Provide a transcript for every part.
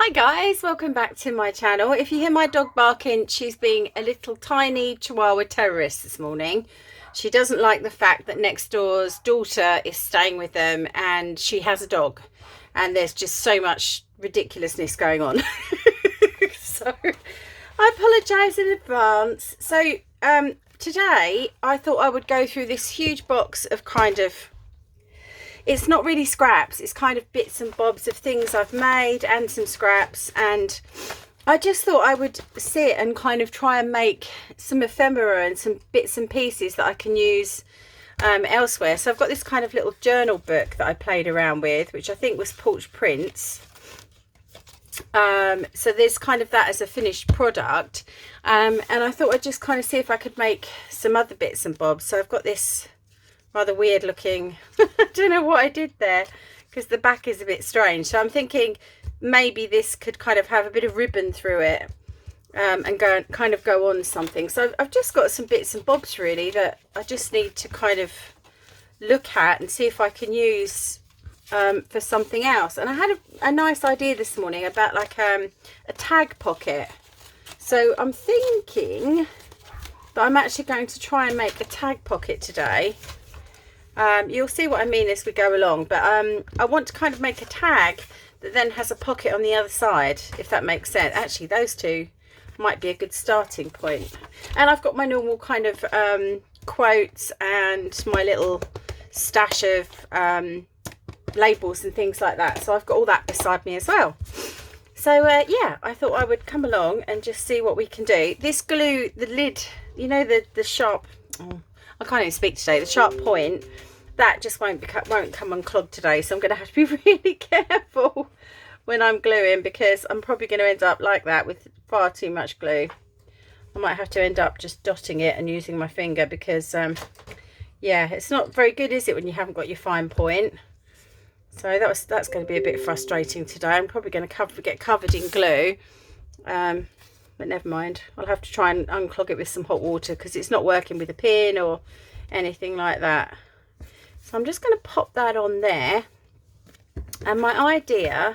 Hi guys, welcome back to my channel. If you hear my dog barking, she's being a little tiny Chihuahua terrorist this morning. She doesn't like the fact that next door's daughter is staying with them and she has a dog, and there's just so much ridiculousness going on. So I apologise in advance. So today I thought I would go through this huge box of it's not really scraps, it's kind of bits and bobs of things I've made and some scraps, and I just thought I would sit and kind of try and make some ephemera and some bits and pieces that I can use elsewhere. So I've got this kind of little journal book that I played around with, which I think was Porch Prints. So there's kind of that as a finished product, and I thought I'd just kind of see if I could make some other bits and bobs. So I've got this rather weird looking I don't know what I did there because the back is a bit strange, so I'm thinking maybe this could kind of have a bit of ribbon through it and go on something. So I've just got some bits and bobs really that I just need to kind of look at and see if I can use for something else. And I had a nice idea this morning about like a tag pocket, so I'm thinking that I'm actually going to try and make a tag pocket today. You'll see what I mean as we go along, but I want to kind of make a tag that then has a pocket on the other side, if that makes sense. Actually, those two might be a good starting point. And I've got my normal kind of quotes and my little stash of labels and things like that, so I've got all that beside me as well. So yeah, I thought I would come along and just see what we can do. This glue, the lid, you know, the sharp, I can't even speak today, the sharp point, that just won't come unclogged today, so I'm going to have to be really careful when I'm gluing, because I'm probably going to end up like that with far too much glue. I might have to end up just dotting it and using my finger, because yeah, it's not very good, is it, when you haven't got your fine point. So that's going to be a bit frustrating today. I'm probably going to get covered in glue, but never mind. I'll have to try and unclog it with some hot water because it's not working with a pin or anything like that. So I'm just going to pop that on there. And my idea,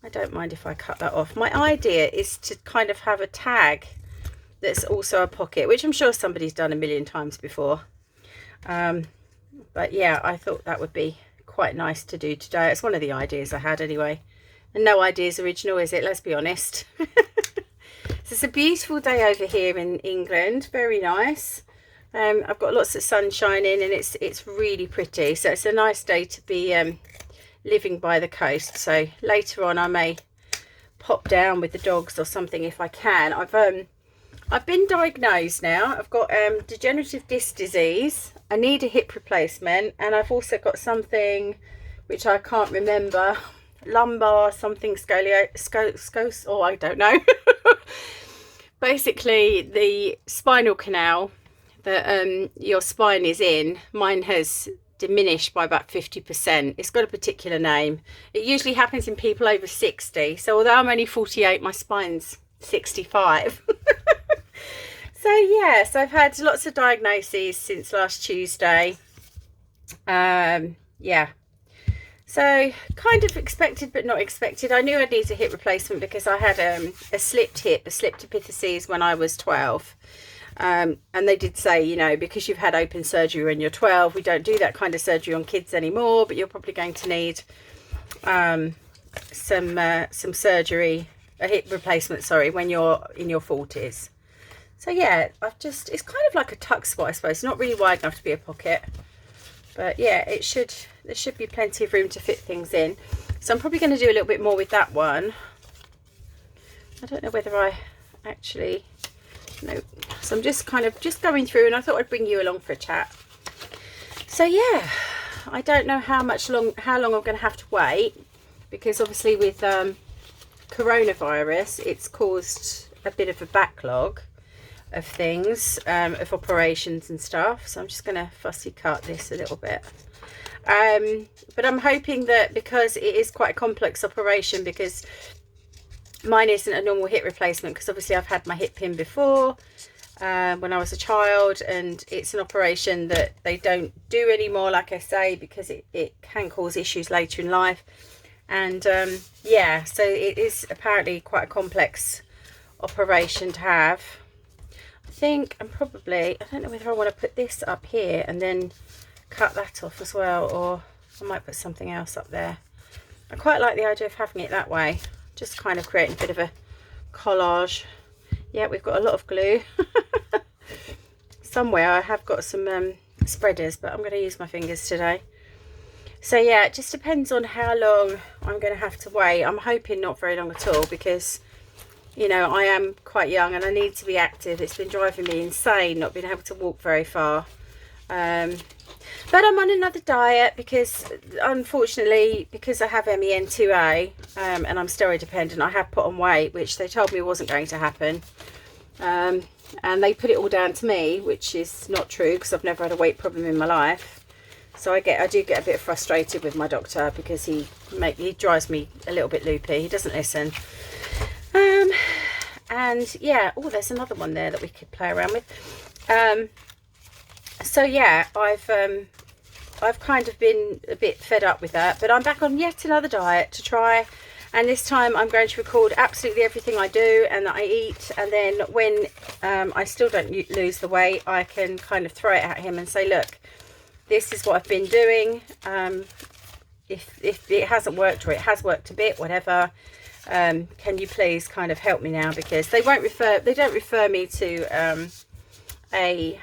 I don't mind if I cut that off. My idea is to kind of have a tag that's also a pocket, which I'm sure somebody's done a million times before. But yeah, I thought that would be quite nice to do today. It's one of the ideas I had anyway. And no idea's original, is it? Let's be honest. So it's a beautiful day over here in England, very nice. I've got lots of sun shining and it's really pretty, so it's a nice day to be living by the coast. So later on I may pop down with the dogs or something if I can. I've been diagnosed now. I've got degenerative disc disease. I need a hip replacement, and I've also got something which I can't remember, lumbar something, scoliosis, oh I don't know. Basically the spinal canal that your spine is in, mine has diminished by about 50%. It's got a particular name. It usually happens in people over 60, so although I'm only 48, my spine's 65. So yeah, so I've had lots of diagnoses since last Tuesday. Yeah, so kind of expected but not expected. I knew I'd need a hip replacement because I had a slipped hip, a slipped epiphyses when I was 12. And they did say, you know, because you've had open surgery when you're 12, we don't do that kind of surgery on kids anymore, but you're probably going to need some surgery, a hip replacement, sorry, when you're in your 40s. So yeah, it's kind of like a tuck spot, I suppose. It's not really wide enough to be a pocket, but yeah, there should be plenty of room to fit things in. So I'm probably going to do a little bit more with that one. I don't know whether I actually, no. So I'm just going through, and I thought I'd bring you along for a chat. So yeah, I don't know how long I'm going to have to wait, because obviously with coronavirus, it's caused a bit of a backlog of things, of operations and stuff. So I'm just going to fussy cut this a little bit. But I'm hoping that, because it is quite a complex operation, because mine isn't a normal hip replacement, because obviously I've had my hip pin before when I was a child, and it's an operation that they don't do anymore, like I say, because it can cause issues later in life. And yeah, so it is apparently quite a complex operation to have. I think I'm probably, I don't know whether I want to put this up here and then cut that off as well, or I might put something else up there. I quite like the idea of having it that way, just kind of creating a bit of a collage. Yeah, we've got a lot of glue. Somewhere I have got some spreaders, but I'm going to use my fingers today. So yeah, it just depends on how long I'm going to have to wait. I'm hoping not very long at all, because, you know, I am quite young and I need to be active. It's been driving me insane not being able to walk very far. But I'm on another diet because, unfortunately, because I have MEN2A and I'm steroid dependent, I have put on weight, which they told me wasn't going to happen. And they put it all down to me, which is not true, because I've never had a weight problem in my life. So I do get a bit frustrated with my doctor, because he drives me a little bit loopy. He doesn't listen. And yeah, oh, there's another one there that we could play around with. So yeah, I've kind of been a bit fed up with that, but I'm back on yet another diet to try, and this time I'm going to record absolutely everything I do and that I eat, and then when I still don't lose the weight, I can kind of throw it at him and say, look, this is what I've been doing. If it hasn't worked, or it has worked a bit, whatever, can you please kind of help me now, because they don't refer me to a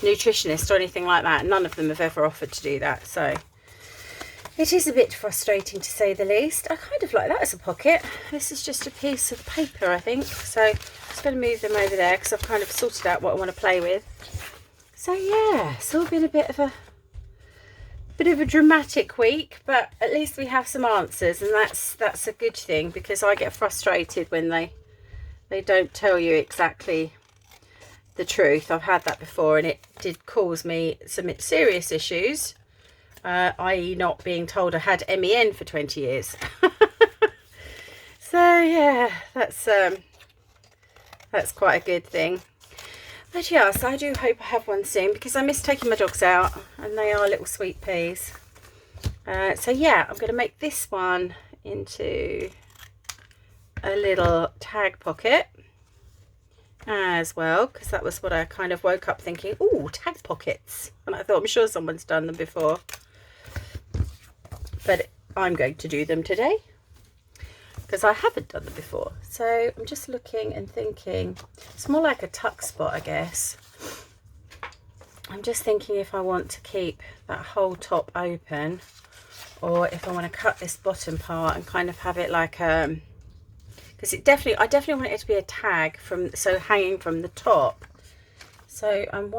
nutritionist or anything like that. None of them have ever offered to do that, so it is a bit frustrating, to say the least. I kind of like that as a pocket. This is just a piece of paper, I think, so I'm just going to move them over there, because I've kind of sorted out what I want to play with. So yeah, it's all been a bit of a dramatic week, but at least we have some answers, and that's a good thing, because I get frustrated when they don't tell you exactly the truth. I've had that before, and it did cause me some serious issues, i.e. not being told I had MEN for 20 years. So yeah, that's quite a good thing. But yes, I do hope I have one soon, because I miss taking my dogs out, and they are little sweet peas. So yeah, I'm going to make this one into a little tag pocket as well, because that was what I kind of woke up thinking, oh, tag pockets, and I thought, I'm sure someone's done them before, but I'm going to do them today because I haven't done them before. So I'm just looking and thinking, it's more like a tuck spot, I guess. I'm just thinking if I want to keep that whole top open, or if I want to cut this bottom part and kind of have it like because I definitely want it to be a tag so hanging from the top. So I'm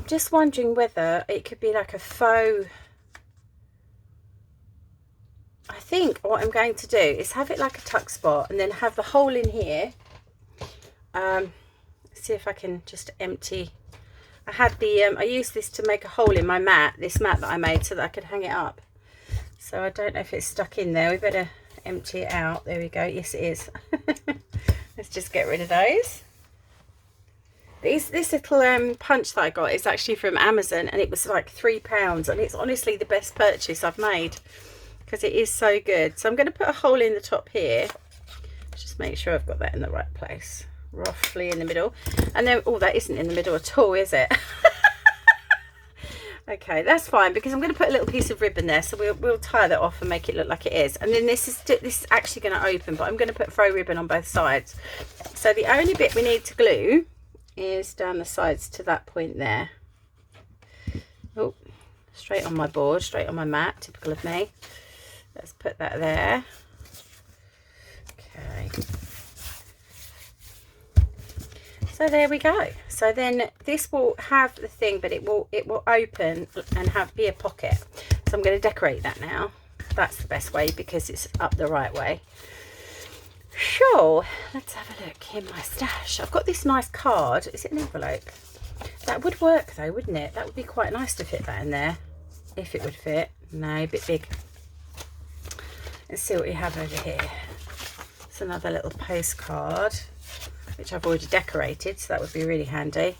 just wondering whether it could be like a faux. I think what I'm going to do is have it like a tuck spot, and then have the hole in here. See if I can just empty. I had I used this to make a hole in my mat, this mat that I made, so that I could hang it up. So I don't know if it's stuck in there. We better empty it out. There we go. Yes, it is. Let's just get rid of those. This little punch that I got is actually from Amazon, and it was like £3, and it's honestly the best purchase I've made, because it is so good. So I'm going to put a hole in the top here. Just make sure I've got that in the right place, roughly in the middle. And then, oh, that isn't in the middle at all, is it? Okay, that's fine, because I'm going to put a little piece of ribbon there, so we'll tie that off and make it look like it is. And then this is actually going to open, but I'm going to put faux ribbon on both sides. So the only bit we need to glue is down the sides to that point there. Oh, straight on my board, straight on my mat, typical of me. Let's put that there. Okay. So there we go. So then this will have the thing, but it will open and be a pocket. So I'm going to decorate that now. That's the best way, because it's up the right way. Sure, let's have a look in my stash. I've got this nice card. Is it an envelope? That would work though, wouldn't it? That would be quite nice to fit that in there, if it would fit. No, a bit big. Let's see what we have over here. It's another little postcard, which I've already decorated, so that would be really handy.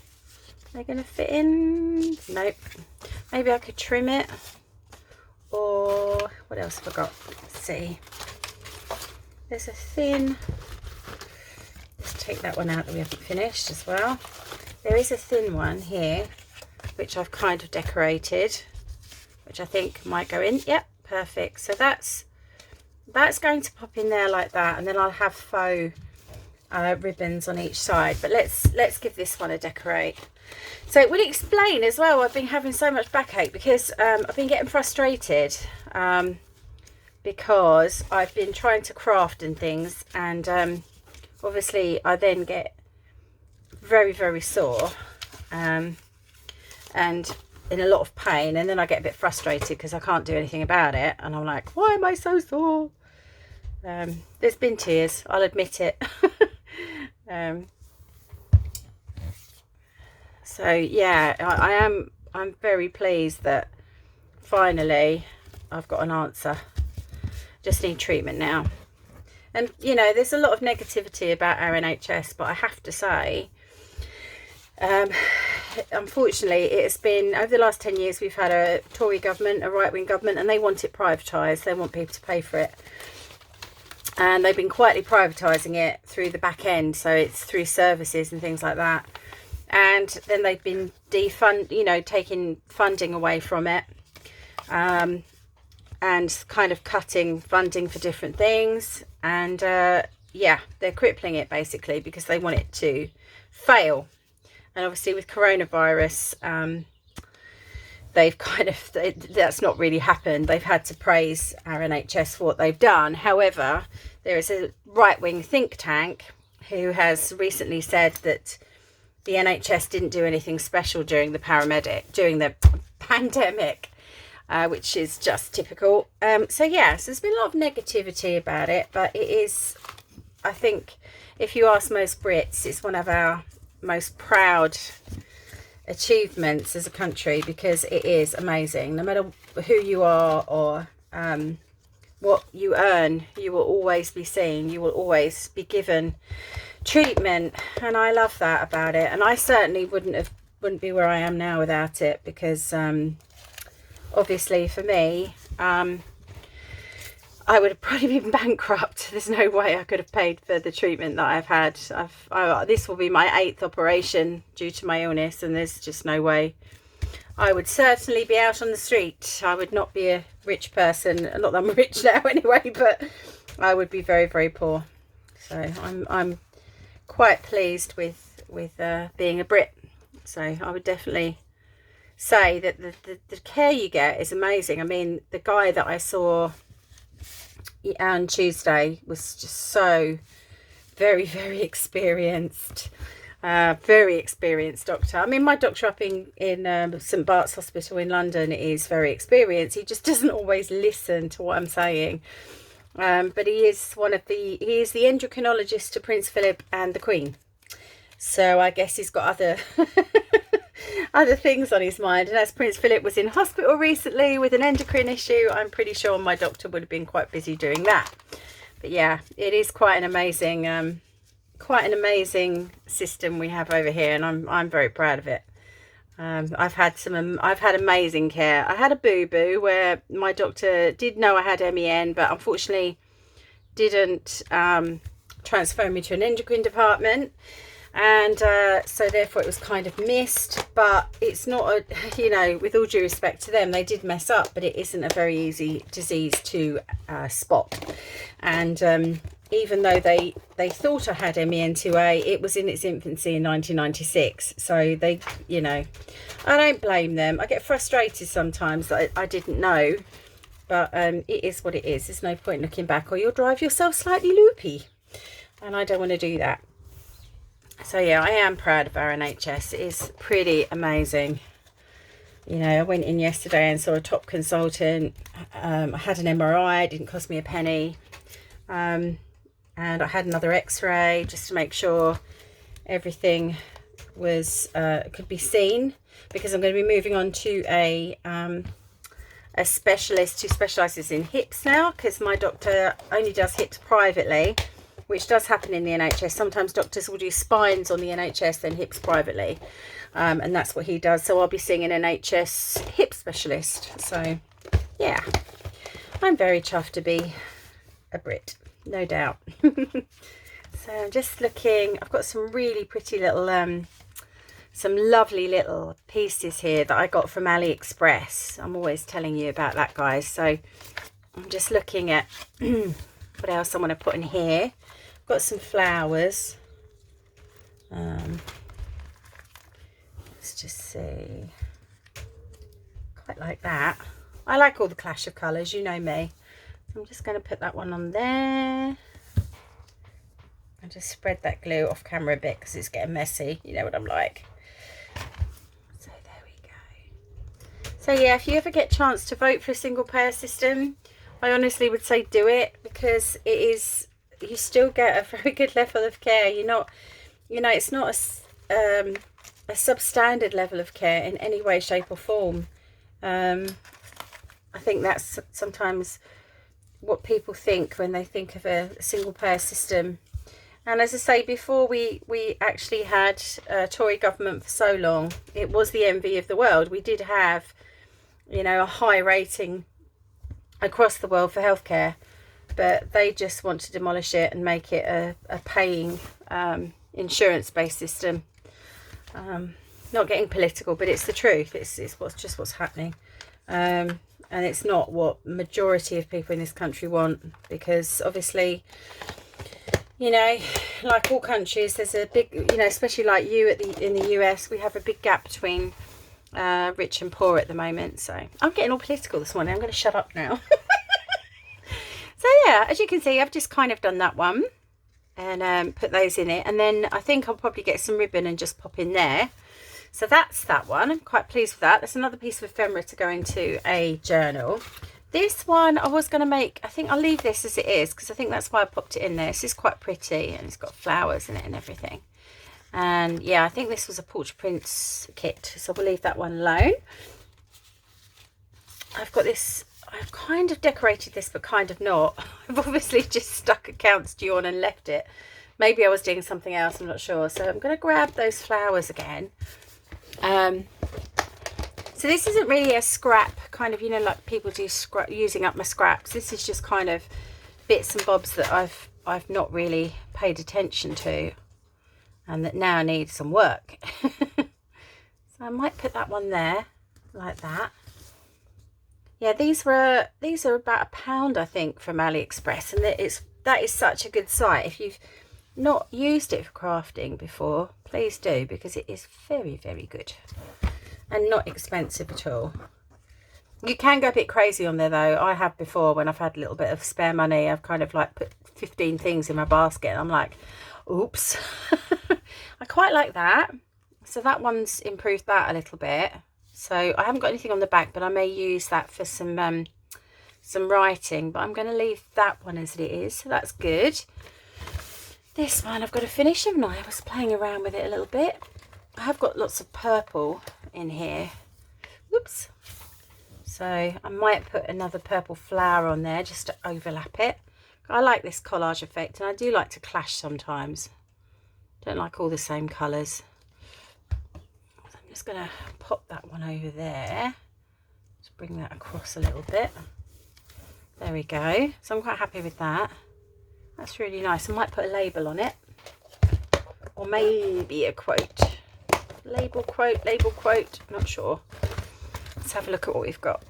They're going to fit in. Nope. Maybe I could trim it. Or what else have I got? Let's see. There's a thin. Let's take that one out that we haven't finished as well. There is a thin one here, which I've kind of decorated, which I think might go in. Yep, perfect. So that's going to pop in there like that, and then I'll have faux ribbons on each side. But let's give this one a decorate. So it will explain as well, I've been having so much backache because I've been getting frustrated because I've been trying to craft and things, and obviously I then get very, very sore and in a lot of pain, and then I get a bit frustrated because I can't do anything about it, and I'm like, why am I so sore? There's been tears, I'll admit it. So yeah, I'm very pleased that finally I've got an answer. Just need treatment now. And you know, there's a lot of negativity about our NHS, but I have to say, unfortunately it has been, over the last 10 years we've had a Tory government, a right-wing government, and they want it privatised. They want people to pay for it, and they've been quietly privatising it through the back end, so it's through services and things like that. And then they've been taking funding away from it, and kind of cutting funding for different things, and yeah, they're crippling it basically because they want it to fail. And obviously with coronavirus, they've that's not really happened. They've had to praise our NHS for what they've done. However, there is a right-wing think tank who has recently said that the NHS didn't do anything special during the pandemic, which is just typical. So yes, there's been a lot of negativity about it, but it is, I think, if you ask most Brits, it's one of our most proud achievements as a country, because it is amazing. No matter who you are or what you earn, you will always be seen, you will always be given treatment, and I love that about it. And I certainly wouldn't be where I am now without it, because obviously for me, I would have probably been bankrupt. There's no way I could have paid for the treatment that I've had. This will be my 8th operation due to my illness, and there's just no way. I would certainly be out on the street. I would not be a rich person. Not that I'm rich now anyway, but I would be very, very poor. So I'm quite pleased with being a Brit. So I would definitely say that the care you get is amazing. I mean, the guy that I saw on Tuesday was just so very, very experienced. Very experienced doctor. I mean, my doctor up in St Bart's Hospital in London is very experienced. He just doesn't always listen to what I'm saying. But he is the endocrinologist to Prince Philip and the Queen. So I guess he's got other other things on his mind. And as Prince Philip was in hospital recently with an endocrine issue, I'm pretty sure my doctor would have been quite busy doing that. But yeah, it is quite an amazing system we have over here, and I'm very proud of it. I've had amazing care. I had a boo-boo where my doctor did know I had MEN, but unfortunately didn't transfer me to an endocrine department, and so therefore it was kind of missed. But it's not with all due respect to them, they did mess up, but it isn't a very easy disease to spot. And even though they thought I had MEN2A, it was in its infancy in 1996. So they, I don't blame them. I get frustrated sometimes that I didn't know, but it is what it is. There's no point looking back, or you'll drive yourself slightly loopy, and I don't want to do that. So yeah, I am proud of our NHS. It is pretty amazing. I went in yesterday and saw a top consultant. I had an MRI, it didn't cost me a penny. And I had another x-ray just to make sure everything was could be seen, because I'm going to be moving on to a specialist who specialises in hips now, because my doctor only does hips privately, which does happen in the NHS. Sometimes doctors will do spines on the NHS, then hips privately. And that's what he does. So I'll be seeing an NHS hip specialist. So, yeah. I'm very chuffed to be a Brit, no doubt. So I'm just looking. I've got some really pretty little, some lovely little pieces here that I got from AliExpress. I'm always telling you about that, guys. So I'm just looking at what else I want to put in here. I've got some flowers. Let's just see. Quite like that. I like all the clash of colours, you know me. So I'm just going to put that one on there. I just spread that glue off camera a bit because it's getting messy. You know what I'm like. So there we go. So yeah, if you ever get a chance to vote for a single payer system, I honestly would say do it, because it is, you still get a very good level of care. You're not, you know, it's not a substandard level of care in any way, shape or form. I think that's sometimes what people think when they think of a single payer system. And as I say, before we actually had a Tory government for so long, it was the envy of the world. We did have, you know, a high rating across the world for healthcare, but they just want to demolish it and make it a paying insurance-based system. Not getting political, but it's the truth. It's what's happening. And it's not what majority of people in this country want, because obviously, you know, like all countries, there's a big, you know, especially like in the US, we have a big gap between rich and poor at the moment. So I'm getting all political this morning. I'm going to shut up now. So yeah, as you can see, I've just kind of done that one and put those in it. And then I think I'll probably get some ribbon and just pop in there. So that's that one. I'm quite pleased with that. That's another piece of ephemera to go into a journal. This one I was going to make, I think I'll leave this as it is, because I think that's why I popped it in there. This is quite pretty and it's got flowers in it and everything. And yeah, I think this was a Portrait Prince kit, so we'll leave that one alone. I've got this, I've kind of decorated this, but kind of not. I've obviously just stuck accounts due on and left it. Maybe I was doing something else, I'm not sure. So I'm going to grab those flowers again. So this isn't really a scrap kind of, you know, like people do using up my scraps. This is just kind of bits and bobs that I've not really paid attention to and that now need some work. So I might put that one there like that. Yeah, these are about £1, I think, from AliExpress, and that is such a good site. If you've not used it for crafting before, please do, because it is very, very good and not expensive at all. You can go a bit crazy on there though. I have before, when I've had a little bit of spare money. I've kind of like put 15 things in my basket and I'm like, oops. I quite like that. So that one's improved that a little bit. So I haven't got anything on the back, but I may use that for some writing, but I'm going to leave that one as it is. So that's good. This one I've got to finish, haven't I? I was playing around with it a little bit. I have got lots of purple in here. Whoops. So I might put another purple flower on there just to overlap it. I like this collage effect, and I do like to clash sometimes. Don't like all the same colours. So I'm just going to pop that one over there. Just bring that across a little bit. There we go. So I'm quite happy with that. That's really nice. I might put a label on it, or maybe a quote. Label, quote, not sure. Let's have a look at what we've got.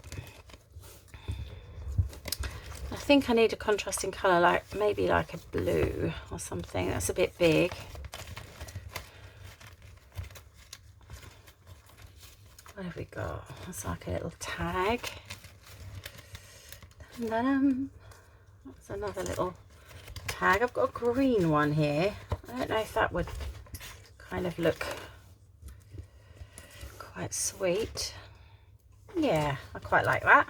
I think I need a contrasting colour, like maybe like a blue or something. That's a bit big. What have we got? That's like a little tag. That's another little tag. I've got a green one here. I don't know if that would kind of look quite sweet. Yeah, I quite like that.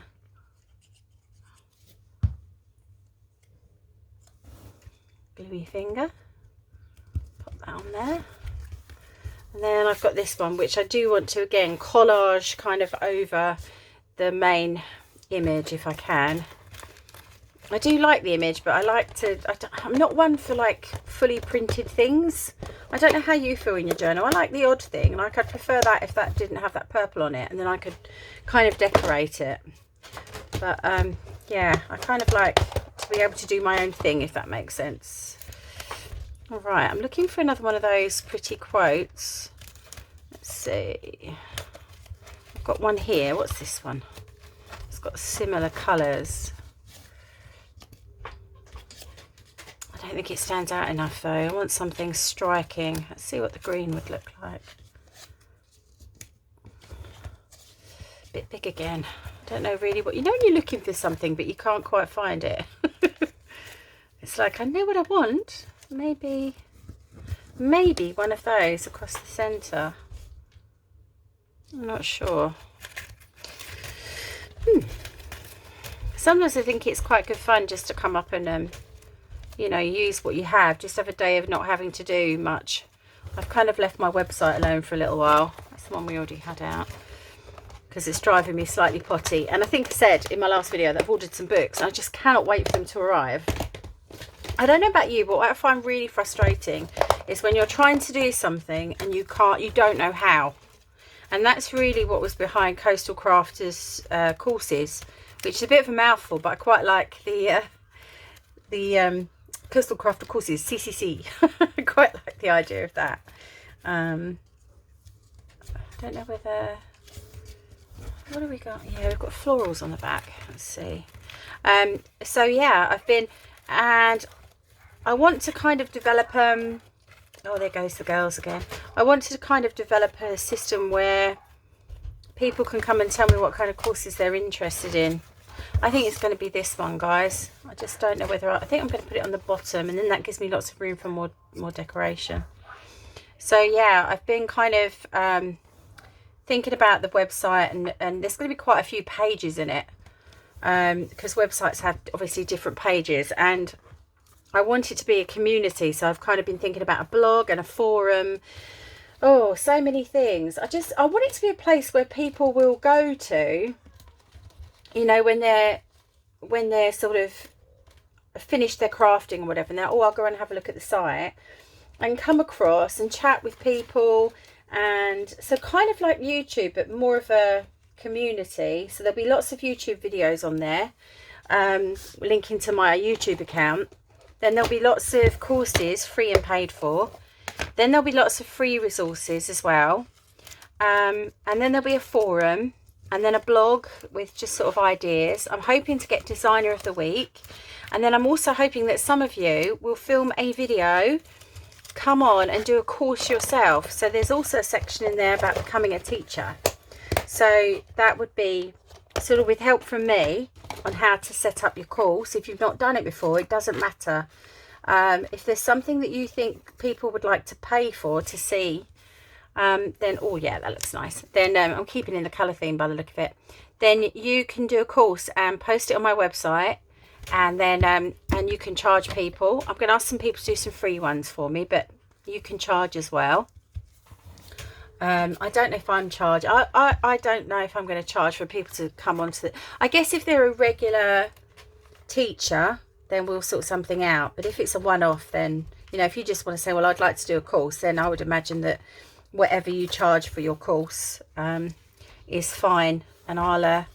Gluey finger. Pop that on there. And then I've got this one, which I do want to, again, collage kind of over the main image if I can. I do like the image, but I like to, I'm not one for like fully printed things. I don't know how you feel in your journal. I like the odd thing. Like I'd prefer that if that didn't have that purple on it, and then I could kind of decorate it. But yeah, I kind of like to be able to do my own thing, if that makes sense. All right, I'm looking for another one of those pretty quotes. Let's see. I've got one here. What's this one? It's got similar colours. I don't think it stands out enough though. I want something striking. Let's see what the green would look like. A bit big again. I don't know really what, you know when you're looking for something but you can't quite find it. It's like, I know what I want. Maybe one of those across the centre. I'm not sure. Sometimes I think it's quite good fun just to come up and you know, use what you have. Just have a day of not having to do much. I've kind of left my website alone for a little while. That's the one we already had out, because it's driving me slightly potty. And I think I said in my last video that I've ordered some books and I just cannot wait for them to arrive. I don't know about you, but what I find really frustrating is when you're trying to do something and you don't know how. And that's really what was behind Coastal Crafters courses, which is a bit of a mouthful, but I quite like the Coastal Crafter courses, CCC. I quite like the idea of that. I don't know whether, what have we got? Yeah, we've got florals on the back. Let's see. So yeah, I've been, and I want to kind of develop, oh, there goes the girls again. I wanted to kind of develop a system where people can come and tell me what kind of courses they're interested in. I think it's going to be this one, guys. I just don't know whether I think I'm going to put it on the bottom, and then that gives me lots of room for more decoration. So yeah, I've been kind of thinking about the website, and there's going to be quite a few pages in it, because websites have obviously different pages, and I want it to be a community. So I've kind of been thinking about a blog and a forum. Oh, so many things. I want it to be a place where people will go to, you know, when they're sort of finished their crafting or whatever, and they're, oh, I'll go and have a look at the site, and come across and chat with people. And so kind of like YouTube, but more of a community. So there'll be lots of YouTube videos on there, linking to my YouTube account. Then there'll be lots of courses, free and paid for. Then there'll be lots of free resources as well. And then there'll be a forum, and then a blog with just sort of ideas. I'm hoping to get Designer of the Week. And then I'm also hoping that some of you will film a video, come on and do a course yourself. So there's also a section in there about becoming a teacher. So that would be sort of with help from me on how to set up your course. If you've not done it before, it doesn't matter. If there's something that you think people would like to pay for to see, then, oh yeah, that looks nice. Then I'm keeping in the colour theme by the look of it. Then you can do a course and post it on my website, and then and you can charge people. I'm going to ask some people to do some free ones for me, but you can charge as well. I don't know if I'm charged. I don't know if I'm going to charge for people to come onto the, I guess if they're a regular teacher, then we'll sort something out. But if it's a one-off, then, you know, if you just want to say, well, I'd like to do a course, then I would imagine that whatever you charge for your course is fine, and I'll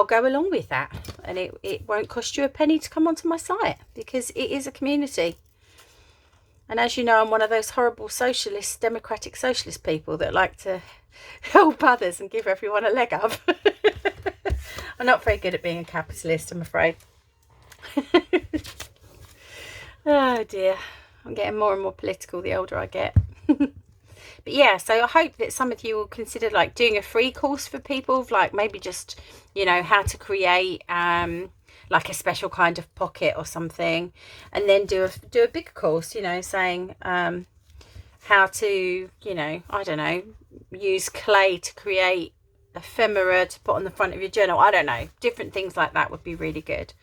go along with that, and it won't cost you a penny to come onto my site, because it is a community. And as you know, I'm one of those horrible socialist, democratic socialist people that like to help others and give everyone a leg up. I'm not very good at being a capitalist, I'm afraid. Oh dear, I'm getting more and more political the older I get. But yeah, so I hope that some of you will consider like doing a free course for people, like maybe just, you know, how to create like a special kind of pocket or something, and then do a big course, you know, saying how to, you know, I don't know, use clay to create ephemera to put on the front of your journal. I don't know, different things like that would be really good.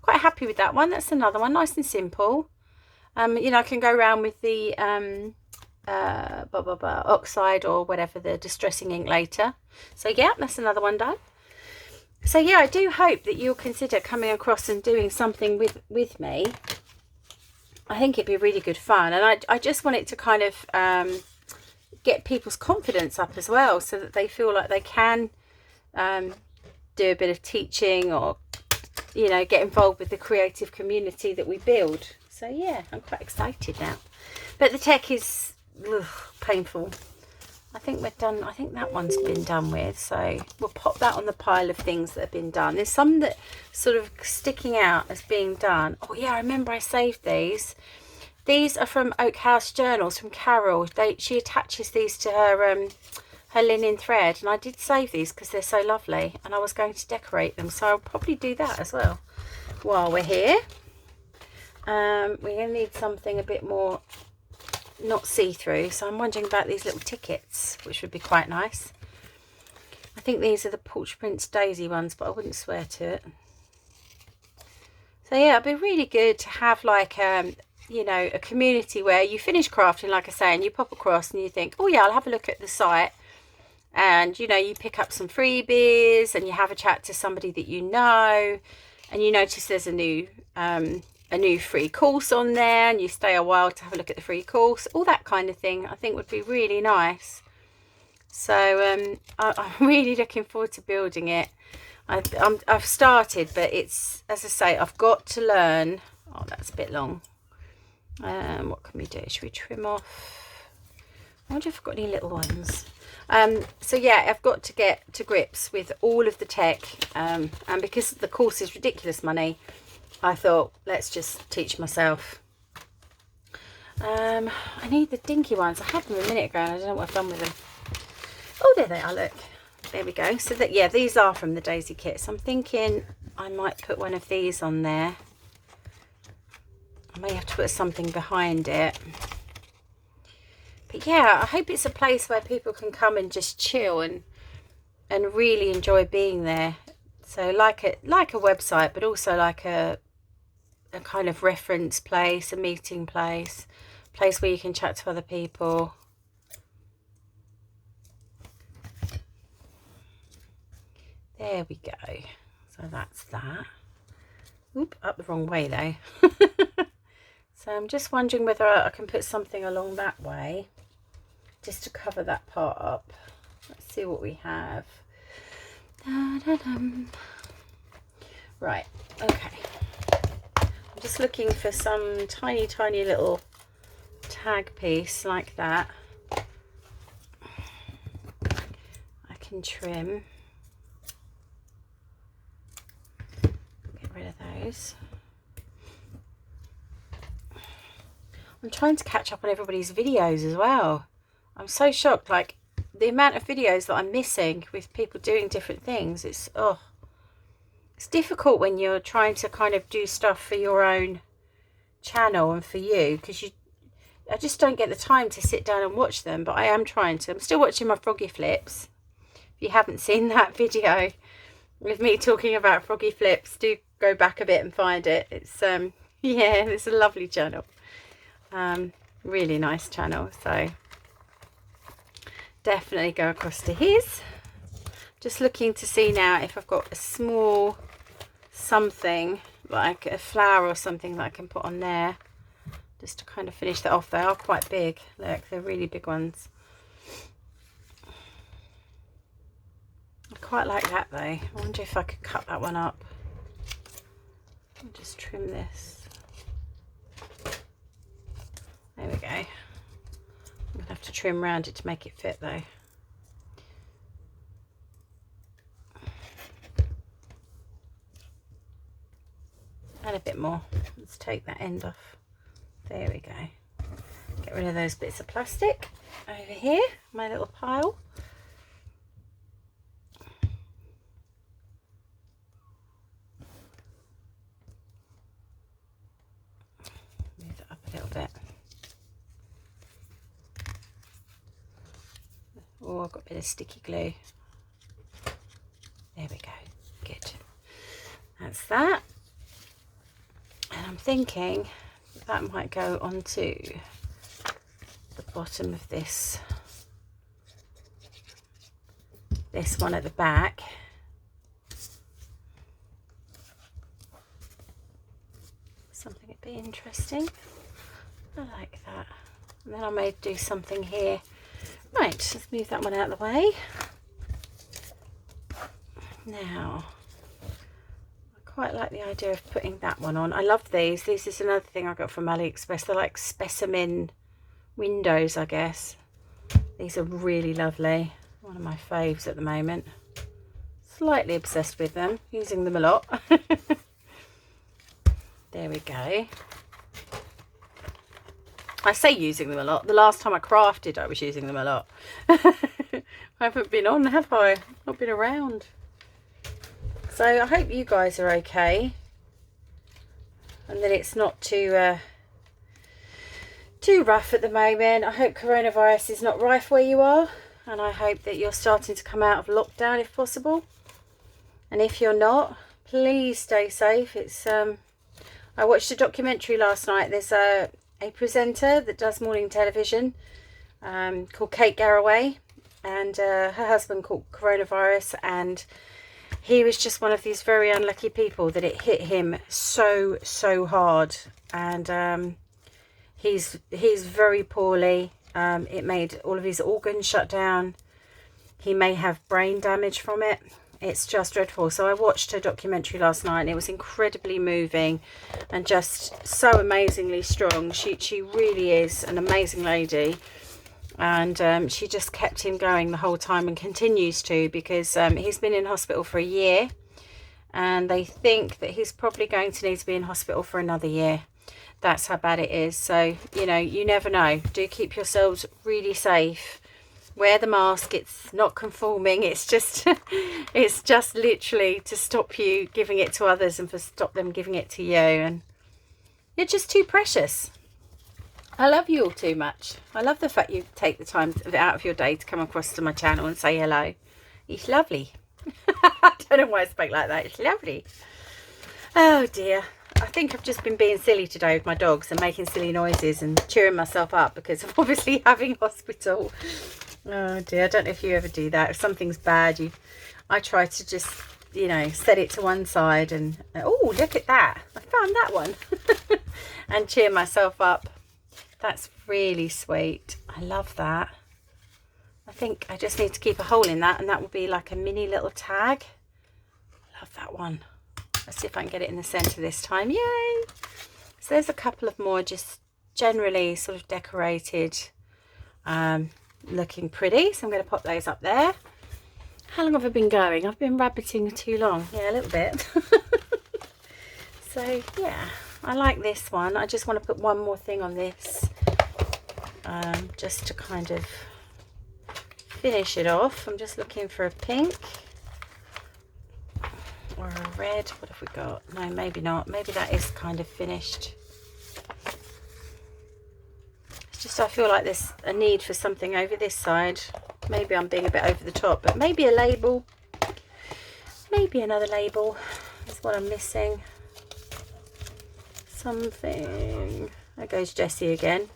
Quite happy with that one. That's another one, nice and simple. You know, I can go around with the oxide or whatever, the distressing ink later. So yeah, that's another one done. So yeah, I do hope that you'll consider coming across and doing something with me. I think it'd be really good fun, and I just want it to kind of get people's confidence up as well, so that they feel like they can do a bit of teaching, or you know, get involved with the creative community that we build. So yeah, I'm quite excited now, but the tech is painful. I think we're done. I think that one's been done with, so we'll pop that on the pile of things that have been done. There's some that sort of sticking out as being done. Oh yeah, I remember I saved these. These are from Oak House Journals from Carol. She attaches these to her her linen thread, and I did save these because they're so lovely, and I was going to decorate them, so I'll probably do that as well while we're here. We're going to need something a bit more not see-through, so I'm wondering about these little tickets, which would be quite nice. I think these are the Portrait Prince Daisy ones, but I wouldn't swear to it. So yeah, it'd be really good to have like you know, a community where you finish crafting, like I say, and you pop across and you think, oh yeah, I'll have a look at the site, and you know, you pick up some freebies and you have a chat to somebody that you know, and you notice there's a new free course on there, and you stay a while to have a look at the free course. All that kind of thing I think would be really nice. So I'm really looking forward to building it. I've started, but it's, as I say, I've got to learn. Oh, that's a bit long. What can we do? Should we trim off? I wonder if I've got any little ones. So yeah, I've got to get to grips with all of the tech, and because the course is ridiculous money, I thought, let's just teach myself. I need the dinky ones. I had them a minute ago and I don't know what I've done with them. Oh, there they are, look. There we go. So that, yeah, these are from the Daisy kit. So I'm thinking I might put one of these on there. I may have to put something behind it. But yeah, I hope it's a place where people can come and just chill and really enjoy being there. So like a website, but also like a kind of reference place, a meeting place where you can chat to other people. There we go. So that's that. Oop, up the wrong way though. So I'm just wondering whether I can put something along that way just to cover that part up. Let's see what we have. Da-da-dum. Right, okay. I'm just looking for some tiny little tag piece like that. I can trim. Get rid of those. I'm trying to catch up on everybody's videos as well. I'm so shocked, like the amount of videos that I'm missing with people doing different things. It's difficult when you're trying to kind of do stuff for your own channel and for you, because I just don't get the time to sit down and watch them, but I am trying to. I'm still watching my froggy flips. If you haven't seen that video with me talking about froggy flips, do go back a bit and find it. It's yeah, it's a lovely channel. Really nice channel, so definitely go across to his. Just looking to see now if I've got a small something like a flower or something that I can put on there just to kind of finish that off. They are quite big, look, they're really big ones. I quite like that though. I wonder if I could cut that one up. I'll just trim this. There we go. I'm gonna have to trim around it to make it fit though. And a bit more. Let's take that end off. There we go. Get rid of those bits of plastic over here, my little pile. Move it up a little bit. Oh, I've got a bit of sticky glue. There we go. Good. That's that. And I'm thinking that might go onto the bottom of this one at the back. something a bit interesting. I like that. And then I may do something here. Right, let's move that one out of the way. Now, I quite like the idea of putting that one on. I love these. This is another thing I got from AliExpress. They're like specimen windows, I guess. These are really lovely. One of my faves at the moment. Slightly obsessed with them, using them a lot. There we go. I say using them a lot. The last time I crafted, I was using them a lot. I haven't been on, have I? Not been around. So I hope you guys are okay. And that it's not too rough at the moment. I hope coronavirus is not rife where you are. And I hope that you're starting to come out of lockdown if possible. And if you're not, please stay safe. It's I watched a documentary last night. There's a presenter that does morning television called Kate Garraway, and her husband caught coronavirus, and he was just one of these very unlucky people that it hit him so hard, and he's very poorly. It made all of his organs shut down. He may have brain damage from it. It's just dreadful. So I watched a documentary last night, and it was incredibly moving and just so amazingly strong. She really is an amazing lady, and she just kept him going the whole time and continues to, because he's been in hospital for a year, and they think that he's probably going to need to be in hospital for another year. That's how bad it is. So, you know, you never know. Do keep yourselves really safe. Wear the mask. It's not conforming. It's just it's just literally to stop you giving it to others and for stop them giving it to you. And you're just too precious. I love you all too much. I love the fact you take the time out of your day to come across to my channel and say hello. It's lovely. I don't know why I spoke like that. It's lovely. Oh dear. I think I've just been being silly today with my dogs and making silly noises and cheering myself up because of obviously having hospital. Oh dear, I don't know if you ever do that. If something's bad, I try to just, you know, set it to one side and, oh, look at that. I found that one. And cheer myself up. That's really sweet. I love that. I think I just need to keep a hole in that, and that will be like a mini little tag. Love that one. Let's see if I can get it in the centre this time. Yay! So there's a couple of more just generally sort of decorated, looking pretty. So I'm going to pop those up there. How long have I been going? I've been rabbiting too long. Yeah, a little bit. So yeah, I like this one. I just want to put one more thing on this, just to kind of finish it off. I'm just looking for a pink or a red. What have we got? No, maybe not. Maybe that is kind of finished. It's just I feel like there's a need for something over this side. Maybe I'm being a bit over the top, but maybe a label. Maybe another label is what I'm missing. Something. There goes Jessie again.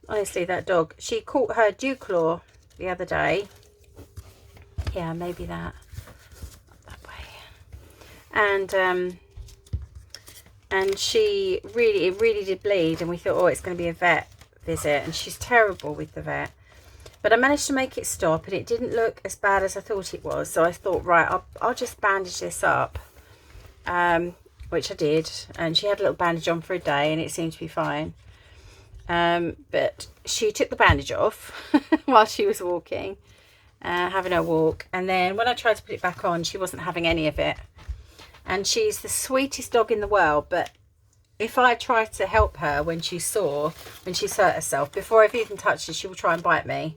Honestly, that dog. She caught her dew claw the other day. Yeah, maybe that. That way. And she really did bleed, and we thought, oh, it's going to be a vet visit, and she's terrible with the vet. But I managed to make it stop, and it didn't look as bad as I thought it was. So I thought, right, I'll just bandage this up, which I did. And she had a little bandage on for a day, and it seemed to be fine. But she took the bandage off while she was walking, having her walk. And then when I tried to put it back on, she wasn't having any of it. And she's the sweetest dog in the world, but if I try to help her when she's hurt herself, before I've even touched her, she will try and bite me.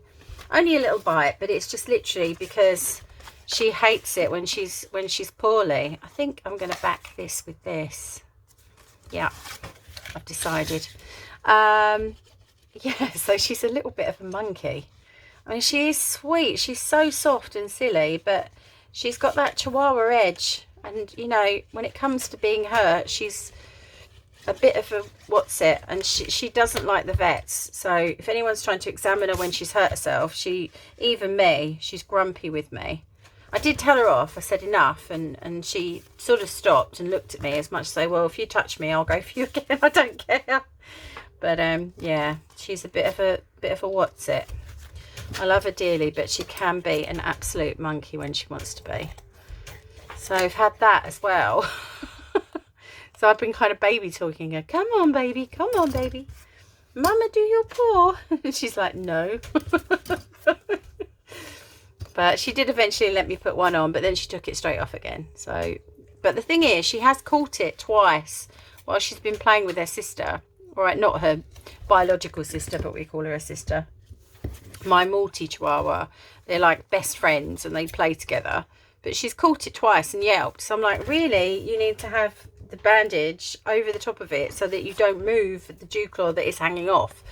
Only a little bite, but it's just literally because she hates it when she's poorly. I think I'm going to back this with this. Yeah, I've decided. Yeah, so she's a little bit of a monkey. I mean, she is sweet. She's so soft and silly, but she's got that Chihuahua edge. And, you know, when it comes to being hurt, she's a bit of a and she doesn't like the vets. So if anyone's trying to examine her when she's hurt herself, she's grumpy with me. I did tell her off. I said enough, and she sort of stopped and looked at me as much as say, well, if you touch me, I'll go for you again. I don't care. But yeah, she's a bit of a what's it. I love her dearly, but she can be an absolute monkey when she wants to be. So I've had that as well. So I've been kind of baby talking her. Come on, baby. Come on, baby. Mama, do your paw. And she's like, no. But she did eventually let me put one on, but then she took it straight off again. So, but the thing is, she has caught it twice while she's been playing with her sister. All right, not her biological sister, but we call her a sister. My Maltese Chihuahua. They're like best friends and they play together. But she's caught it twice and yelped. So I'm like, really? You need to have the bandage over the top of it so that you don't move the dew claw that is hanging off.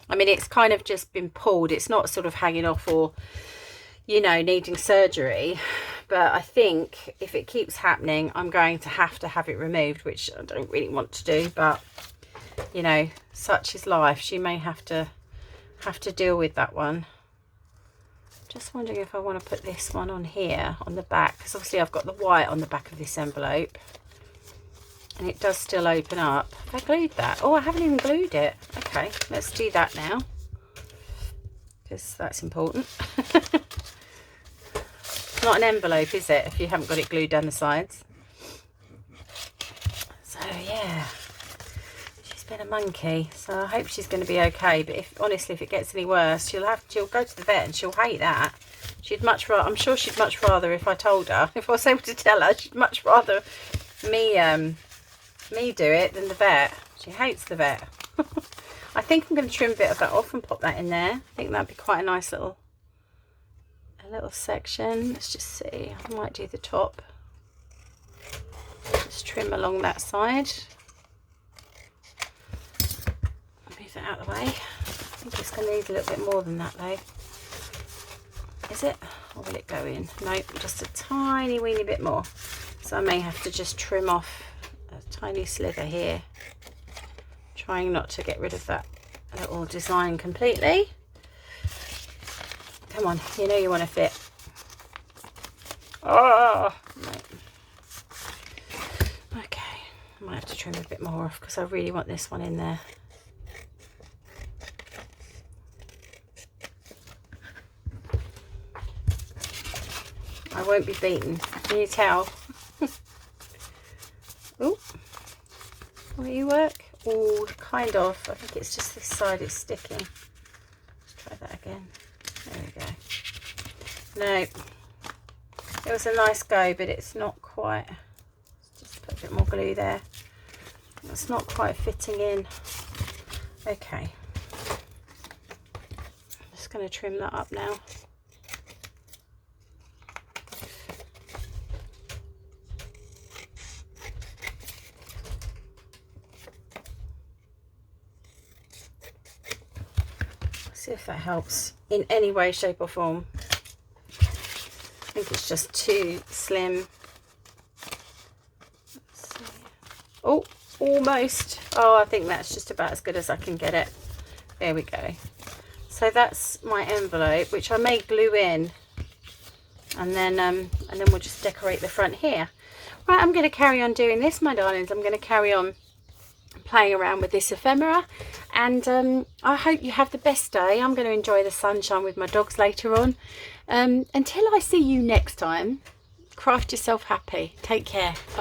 I mean, it's kind of just been pulled. It's not sort of hanging off or, you know, needing surgery. But I think if it keeps happening, I'm going to have it removed, which I don't really want to do. But, you know, such is life. She may have to deal with that one. Just wondering if I want to put this one on here on the back, because obviously I've got the white on the back of this envelope and it does still open up. Have I glued that? Oh, I haven't even glued it. Okay, let's do that now because that's important. It's not an envelope, is it, if you haven't got it glued down the sides? So yeah, she's been a monkey, so I hope she's going to be okay. But honestly, if it gets any worse, she'll go to the vet and she'll hate that. She'd much rather, I'm sure she'd much rather, if I told her, if I was able to tell her, she'd much rather me do it than the vet. She hates the vet. I think I'm going to trim a bit of that off and pop that in there. I think that'd be quite a nice little section. Let's just see. I might do the top. Just trim along that side. Move that out of the way. I think it's going to need a little bit more than that though. Is it? Or will it go in? Nope, just a tiny weeny bit more. So I may have to just trim off a tiny sliver here. Trying not to get rid of that little design completely. Come on, you know you want to fit. Oh, no. Okay, I might have to trim a bit more off because I really want this one in there. I won't be beaten. Can you tell? Oh, will you work? Oh, kind of. I think it's just this side it's sticking. Let's try that again. There we go. No, it was a nice go, but it's not quite. Let's just put a bit more glue there. It's not quite fitting in. Okay. I'm just going to trim that up now. See if that helps in any way, shape or form. I think it's just too slim. Let's see. Oh, almost. Oh, I think that's just about as good as I can get it. There we go. So that's my envelope, which I may glue in, and then we'll just decorate the front here. Right, I'm going to carry on doing this, my darlings. I'm going to carry on playing around with this ephemera, and I hope you have the best day. I'm going to enjoy the sunshine with my dogs later on. Until I see you next time, craft yourself happy. Take care. Bye.